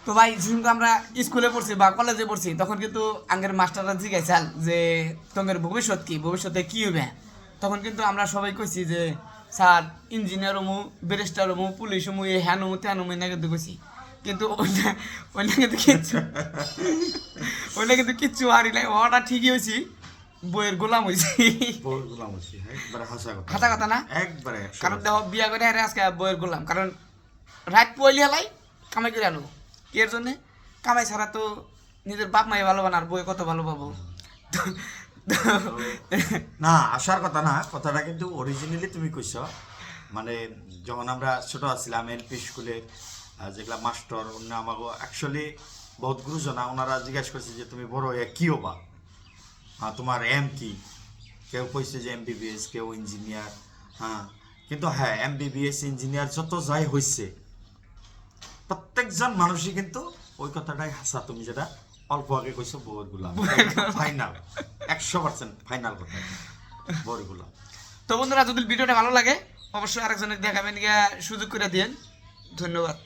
তো ভাই যখন আমরা স্কুলে পড়ছি বা কলেজে পড়ছি তখন কিন্তু আঙ্গের মাস্টাররা জিজ্ঞাসাল যে তোমার ভবিষ্যৎ কি, ভবিষ্যতে কি হবে। তখন কিন্তু আমরা সবাই কইছি যে স্যার ইঞ্জিনিয়ার হমু, ব্যারিস্টার হমু, পুলিশ হমু, এই হ্যান হমু ত্যান হমু, না কিন্তু কইছি। কিন্তু ওইটা কিন্তু কিচ্ছু ওইটা কিন্তু কিচ্ছু হারি নাই, ওটা ঠিকই হয়েছি, বইয়ের গোলাম হয়েছি। বহুত গোলাম হচ্ছি, একবারে হাসা কথা, হাতা কথা না, একবারে কারণ দেখো বিয়া করে হারে আজকে বইয়ের গোলাম, কারণ রাত পয়লি হেলাই কামাই করে আনো কি এর জন্যে, কামাই ছাড়া তো নিজের বাপ মাই ভালো বানার বই কত ভালো পাবো। না আসার কথা না, কথাটা কিন্তু অরিজিনালি তুমি কইছ। মানে যখন আমরা ছোট আছিলাম এলপি স্কুলে, যেগুলা মাস্টার অন্য আমাকে অ্যাকচুয়ালি বহুত গুরুজনা ওনারা জিজ্ঞাসা করছে যে তুমি বড় হয়ে কী হবা, তোমার এম কি। কেউ কইছে যে এমবিবিএস, কেউ ইঞ্জিনিয়ার। হ্যাঁ, কিন্তু হ্যাঁ এমবিবিএস ইঞ্জিনিয়ার যত যাই হয়েছে প্রত্যেকজন মানুষই কিন্তু ওই কথাটাই হাসা, তুমি যেটা অল্প আগে কইছো বউরগুলা ফাইনাল 100% ফাইনাল কথা বউরগুলা। তো বন্ধুরা যদি ভিডিওটা ভালো লাগে অবশ্যই আরেকজনের দেখাবেন গিয়া সুযোগ করে দিয়েন। ধন্যবাদ।